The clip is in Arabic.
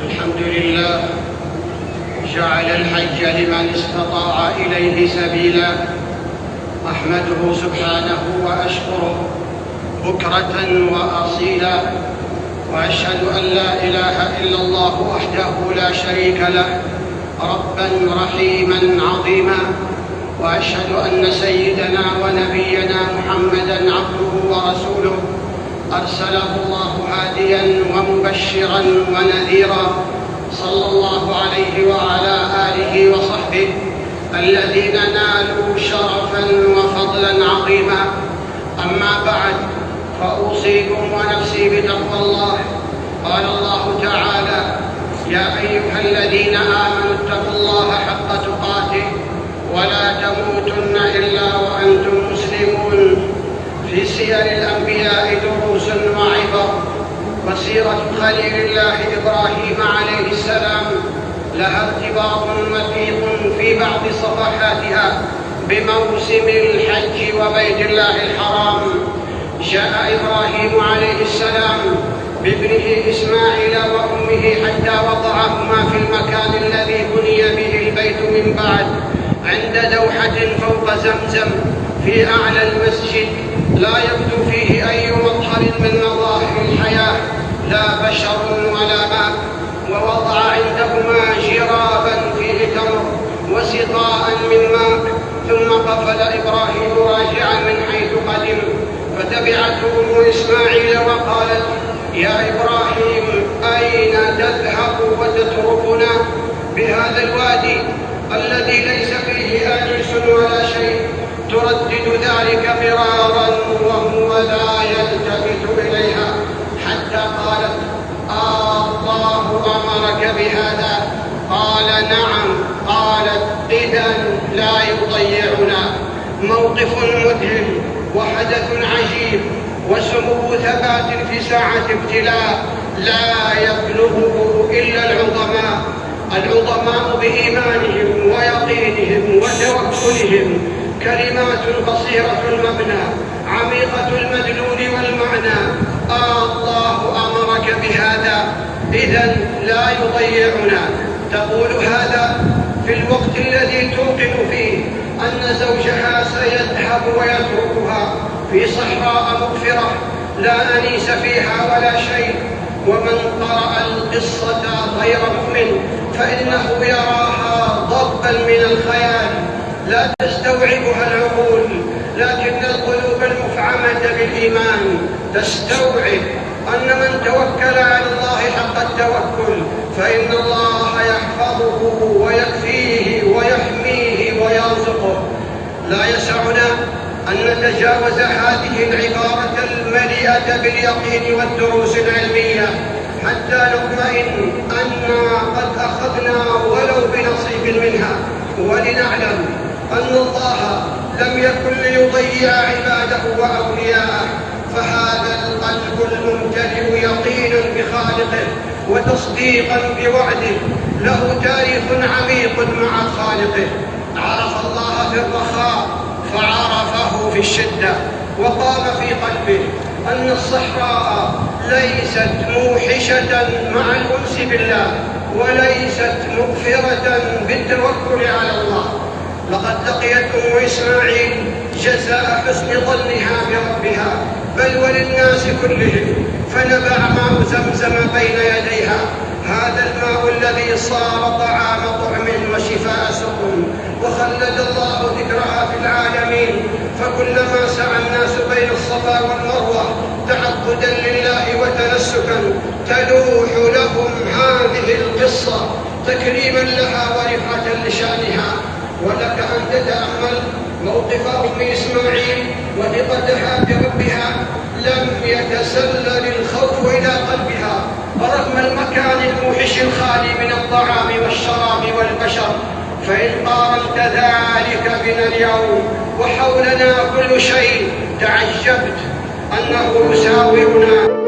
الحمد لله جعل الحج لمن استطاع إليه سبيلا. أحمده سبحانه وأشكره بكرة وأصيلا، وأشهد أن لا إله إلا الله وحده لا شريك له ربا رحيما عظيما، وأشهد أن سيدنا ونبينا محمدا عبده ورسوله أرسله الله هاديا ومبشرا ونذيرا، صلى الله عليه وعلى آله وصحبه الذين نالوا شرفا وفضلا عظيما. أما بعد، فأوصيكم ونفسي بتقوى الله. قال الله تعالى: يا أيها الذين آمنوا اتقوا الله حق تقاته ولا تموتن إلا وأنتم مسلمون. في سير الأنبياء دروس وعبر، وسيرة خليل الله إبراهيم عليه السلام لها ارتباط وثيق في بعض صفحاتها بموسم الحج وبيت الله الحرام. جاء إبراهيم عليه السلام بابنه إسماعيل وأمه حتى وضعهما في المكان الذي بني به البيت من بعد، عند دوحة فوق زمزم في أعلى المسجد، لا يبدو فيه أي مظهر من مظاهر الحياة، لا بشر ولا ماء. ووضع عندهما جرابا فيه تمر وسقاء من ماء، ثم قفل إبراهيم راجعا من حيث قدم، فتبعته أم إسماعيل وقالت: يا إبراهيم، أين تذهب وتتركنا بهذا الوادي الذي ليس فيه آنس ولا شيء؟ تردد ذلك مرارا وهو لا يلتفت إليها، حتى قالت: الله أمرك بهذا؟ قال: نعم. قالت: إذن لا يضيعنا. موقف مذهل وحدث عجيب وسمو ثبات في ساعة ابتلاء لا يبلغه إلا العظماء بإيمانهم ويقينهم وتوكلهم. كلمات قصيرة المبنى عميقة المدلول والمعنى: الله أمرك بهذا، إذن لا يضيعنا. تقول هذا في الوقت الذي توقن فيه أن زوجها سيذهب ويتركها في صحراء مغفرة لا أنيس فيها ولا شيء. ومن قرأ القصة غير مؤمن فإنه يراها ضربا من الخيال لا تستوعبها العقول، لكن القلوب المفعمة بالإيمان تستوعب أن من توكل على الله حق التوكل فإن الله يحفظه ويكفيه ويحميه ويرزقه. لا يسعنا أن نتجاوز هذه العبارة المليئة باليقين والدروس العلمية حتى نطمئن أننا قد أخذنا ولو بنصيب منها، ولنعلم أن الله لم يكن ليضيع عباده وأولياءه، فهذا القلب الممتلئ يقينا بخالقه وتصديقا بوعده له تاريخ عميق مع خالقه. عرف الله في الرخاء فعرفه في الشدة، وقام في قلبه أن الصحراء ليست موحشة مع الأنس بالله، وليست مغفرة بالتوكل على الله. لقد لقيت أم إسماعيل جزاء حسن ظنها بربها بل وللناس كلهم، فنبع ماء زمزم بين يديها، هذا الماء الذي صار طعام طعم وشفاء سقم، وخلد الله ذكرها في العالمين. فكلما سعى الناس بين الصفا والمروة تعبدا لله وتنسكا تلوح لهم هذه القصة تكريما لها ورفعة لشأنها. ولك أن تتأمل موقف أم إسماعيل وثقتها بربها، لم يتسلل الخوف إلى قلبها رغم المكان الموحش الخالي من الطعام والشراب والبشر. فإن قارنت ذلك بنا اليوم وحولنا كل شيء تعجبت أنه يساورنا